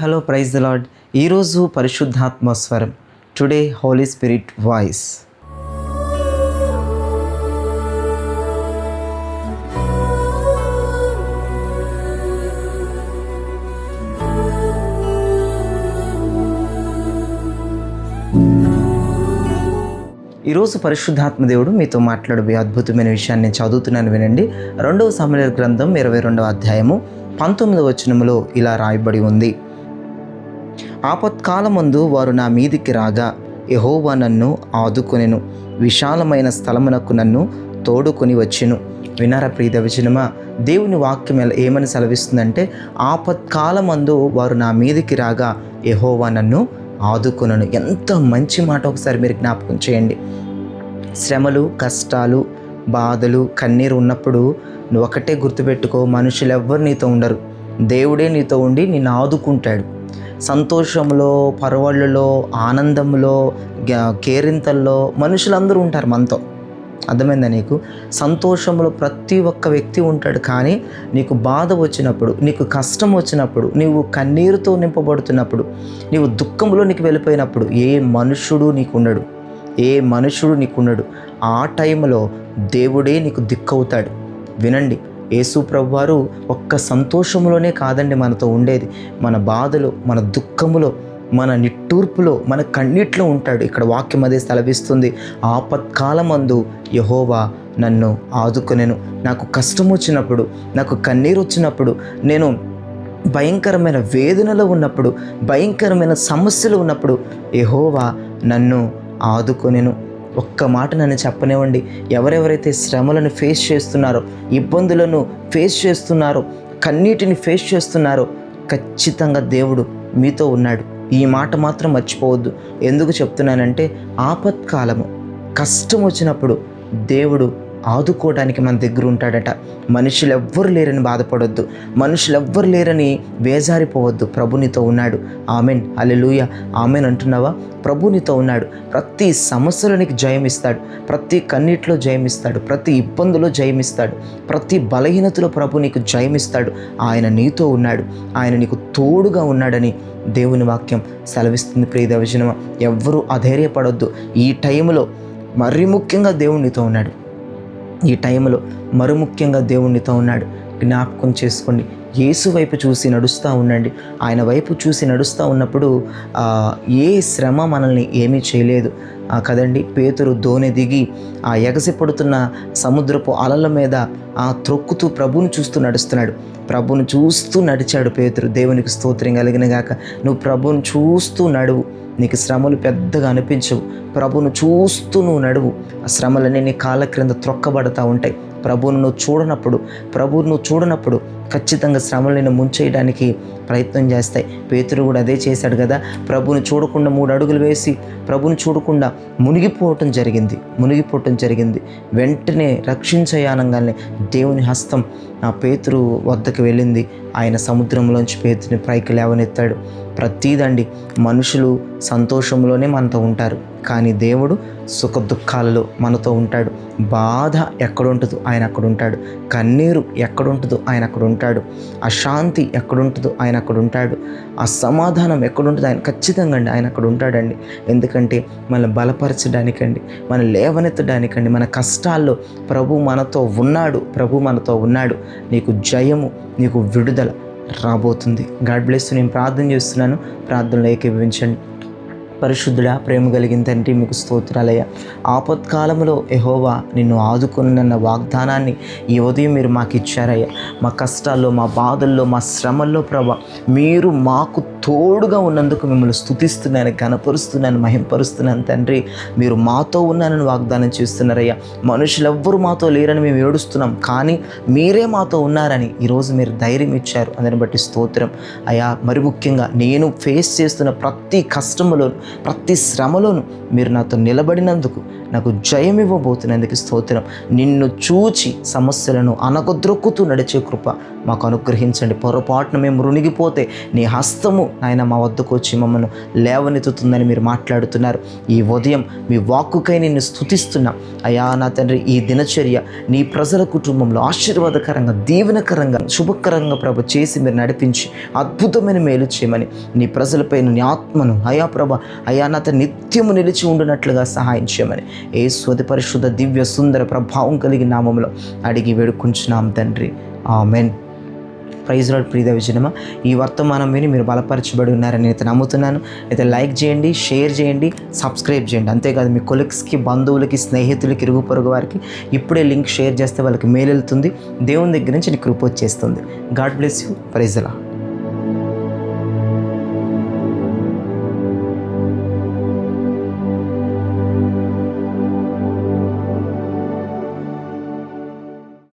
Hello praise the lord. ఈరోజు పరిశుద్ధాత్మ స్వరం, టుడే హోలీ స్పిరిట్ వాయిస్. ఈరోజు పరిశుద్ధాత్మ దేవుడు మీతో మాట్లాడే అద్భుతమైన విషయాన్ని నేను చదువుతున్నాను, వినండి. 2వ సమూయేలు గ్రంథం 22వ అధ్యాయము 19వ వచనములో ఇలా రాయబడి ఉంది: ఆపత్కాలమందు వారు నా మీదికి రాగా యెహోవా నన్ను ఆదుకొనెను, విశాలమైన స్థలమునకు నన్ను తోడుకొని వచ్చెను. వినారా ప్రియ దైవజనమా, దేవుని వాక్యం ఏమని సెలవిస్తుందంటే, ఆపత్కాలమందు వారు నా మీదికి రాగా యెహోవా నన్ను ఆదుకొనెను. ఎంత మంచి మాట! ఒకసారి మీరు జ్ఞాపకం చేయండి. శ్రమలు, కష్టాలు, బాధలు, కన్నీరు ఉన్నప్పుడు నువ్వు ఒకటే గుర్తుపెట్టుకో, మనుషులు ఎవ్వరు నీతో ఉండరు. దేవుడే నీతో ఉండి నిన్ను ఆదుకుంటాడు. సంతోషంలో, పరవళ్ళలో, ఆనందంలో, కేరింతల్లో మనుషులందరూ ఉంటారు మనతో. అర్థమైందా నీకు? సంతోషంలో ప్రతి ఒక్క వ్యక్తి ఉంటాడు, కానీ నీకు బాధ వచ్చినప్పుడు, నీకు కష్టం వచ్చినప్పుడు, నీవు కన్నీరుతో నింపబడుతున్నప్పుడు, నీవు దుఃఖంలో నీకు వెళ్ళిపోయినప్పుడు ఏ మనుషుడు నీకున్నాడు. ఆ టైంలో దేవుడే నీకు దిక్కవుతాడు. వినండి, యేసు ప్రభువారు ఒక్క సంతోషంలోనే కాదండి మనతో ఉండేది. మన బాధలో, మన దుఃఖములో, మన నిట్టూర్పులో, మన కన్నీట్లో ఉంటాడు. ఇక్కడ వాక్యం అదే సెలవిస్తుంది. ఆపత్కాలమందు యెహోవా నన్ను ఆదుకొనెను. నాకు కష్టం వచ్చినప్పుడు, నాకు కన్నీరు వచ్చినప్పుడు, నేను భయంకరమైన వేదనలో ఉన్నప్పుడు, భయంకరమైన సమస్యలు ఉన్నప్పుడు యెహోవా నన్ను ఆదుకొనెను. ఒక్క మాట నన్ను చెప్పనివ్వండి, ఎవరెవరైతే శ్రమలను ఫేస్ చేస్తున్నారో, ఇబ్బందులను ఫేస్ చేస్తున్నారో, కన్నీటిని ఫేస్ చేస్తున్నారో, ఖచ్చితంగా దేవుడు మీతో ఉన్నాడు. ఈ మాట మాత్రం మర్చిపోవద్దు. ఎందుకు చెప్తున్నానంటే, ఆపత్కాలము, కష్టం వచ్చినప్పుడు దేవుడు ఆదుకోవడానికి మన దగ్గర ఉంటాడట. మనుషులు ఎవ్వరు లేరని బాధపడొద్దు, మనుషులు ఎవ్వరు లేరని బేజారిపోవద్దు. ప్రభు నీతో ఉన్నాడు. ఆమెన్, హల్లెలూయా. ఆమెన్ అంటున్నావా? ప్రభు నీతో ఉన్నాడు. ప్రతి సమస్యలో నీకు జయమిస్తాడు, ప్రతి కన్నీటిలో జయమిస్తాడు, ప్రతి ఇబ్బందులో జయమిస్తాడు, ప్రతి బలహీనతలో ప్రభు నీకు జయమిస్తాడు. ఆయన నీతో ఉన్నాడు, ఆయన నీకు తోడుగా ఉన్నాడని దేవుని వాక్యం సెలవిస్తుంది. ప్రియ దైవజనమా, ఎవ్వరూ అధైర్యపడొద్దు. ఈ టైంలో మరీ ముఖ్యంగా దేవుడు నీతో ఉన్నాడు. ఈ టైంలో మరీ ముఖ్యంగా దేవునితో ఉన్నాడు. జ్ఞాపకం చేసుకోండి. యేసు వైపు చూసి నడుస్తూ ఉండండి. ఆయన వైపు చూసి నడుస్తూ ఉన్నప్పుడు ఏ శ్రమ మనల్ని ఏమీ చేయలేదు కదండి. పేతురు దోణి దిగి ఆ ఎగసి పడుతున్న సముద్రపు అలల మీద త్రొక్కుతూ ప్రభువును చూస్తూ నడుస్తున్నాడు. ప్రభువును చూస్తూ నడిచాడు పేతురు. దేవునికి స్తోత్రం కలిగిన గాక. నువ్వు ప్రభువును చూస్తూ నడువు, నీకు శ్రమలు పెద్దగా అనిపించవు. ప్రభువును చూస్తూ నువ్వు నడువు, ఆ శ్రమలన్నీ నీ కాళ్ళ క్రింద త్రొక్కబడతా ఉంటాయి. ప్రభువును నువ్వు చూడనప్పుడు ఖచ్చితంగా శ్రమలను ముంచేయడానికి ప్రయత్నం చేస్తాయి. పేతురు కూడా అదే చేశాడు కదా. ప్రభువును చూడకుండా 3 అడుగులు వేసి ప్రభువును చూడకుండా మునిగిపోవటం జరిగింది. వెంటనే రక్షించయానంగానే దేవుని హస్తం ఆ పేతురు వద్దకు వెళ్ళింది. ఆయన సముద్రంలోంచి పేతుని పైకి లేవనెత్తాడు. ప్రతిదండి, మనుషులు సంతోషంలోనే మనతో ఉంటారు, కానీ దేవుడు సుఖ దుఃఖాలలో మనతో ఉంటాడు. బాధ ఎక్కడుంటుందో ఆయన అక్కడ ఉంటాడు. కన్నీరు ఎక్కడుంటుందో ఆయన అక్కడ ఉంటాడు. అశాంతి ఎక్కడుంటుందో ఆయన అక్కడ ఉంటాడు. అసమాధానం ఎక్కడుంటుందో ఆయన ఖచ్చితంగా ఆయన అక్కడ ఉంటాడండి. ఎందుకంటే మనల్ని బలపరచడానికండి, మనం లేవనెత్తడానికండి. మన కష్టాల్లో ప్రభు మనతో ఉన్నాడు. నీకు జయము, నీకు విడుదల రాబోతుంది. God bless. నేను ప్రార్థన చేస్తున్నాను, ప్రార్థనలో ఏకీభవించండి. పరిశుద్ధుడా, ప్రేమ కలిగిన తండ్రి, మీకు స్తోత్రాలయ్యా. ఆపత్కాలంలో యెహోవా నిన్ను ఆదుకొనున్న వాగ్దానాన్ని ఈ ఉదయం మీరు మాకు ఇచ్చారయ్యా. మా కష్టాల్లో, మా బాధల్లో, మా శ్రమల్లో ప్రభా, మీరు మాకు తోడుగా ఉన్నందుకు మిమ్మల్ని స్తుతిస్తున్నాను, ఘనపరుస్తున్నాను, మహింపరుస్తున్నాను తండ్రి. మీరు మాతో ఉన్నానని వాగ్దానం చేస్తున్నారయ్యా. మనుషులు ఎవ్వరు మాతో లేరని మేము ఏడుస్తున్నాం, కానీ మీరే మాతో ఉన్నారని ఈరోజు మీరు ధైర్యం ఇచ్చారు. అందుని బట్టి స్తోత్రం అయ్యా. మరి ముఖ్యంగా నేను ఫేస్ చేస్తున్న ప్రతి కష్టములోను, ప్రతి శ్రమలోను మీరు నాతో నిలబడినందుకు నాకు జయం ఇవ్వబోతున్నందుకు స్తోత్రం. నిన్ను చూచి సమస్యలను అనగద్రొక్కుతూ నడిచే కృప మాకు అనుగ్రహించండి. పొరపాటున మేము రుణిగిపోతే నీ హస్తము నాయన మా వద్దకు వచ్చి మమ్మల్ని లేవనెత్తుతుందని మీరు మాట్లాడుతున్నారు. ఈ ఉదయం మీ వాక్కుకై నిన్ను స్తుతిస్తున్నాం అయ్యా. నా తండ్రి, ఈ దినచర్య నీ ప్రజల కుటుంబంలో ఆశీర్వాదకరంగా, దీవెనకరంగా, శుభకరంగా ప్రభు చేసి మీరు నడిపించి అద్భుతమైన మేలు చేయమని, నీ ప్రజలపైన నీ ఆత్మను అయా ప్రభ అయా నా తండ్రి నిత్యము నిలిచి ఉండునట్లుగా సహాయం చేయమని యేసు పరిశుద్ధ దివ్య సుందర ప్రభావం కలిగిన నామములో అడిగి వేడుకుంటున్నాం తండ్రి. ఆమెన్. Praise lord. ప్రియ విజనమా, ఈ వర్తమానం విని మీరు బలపరచబడి ఉన్నారని అయితే నమ్ముతున్నాను. అయితే లైక్ చేయండి, షేర్ చేయండి, సబ్స్క్రైబ్ చేయండి. అంతేకాదు మీ కొలీగ్స్కి, బంధువులకి, స్నేహితులకి, ఇరుగు పొరుగు వారికి ఇప్పుడే లింక్ షేర్ చేస్తే వాళ్ళకి మేలు వెళ్తుంది. దేవుని దగ్గర నుంచి నీకు కృప వచ్చేస్తుంది. God bless you. Praise lord.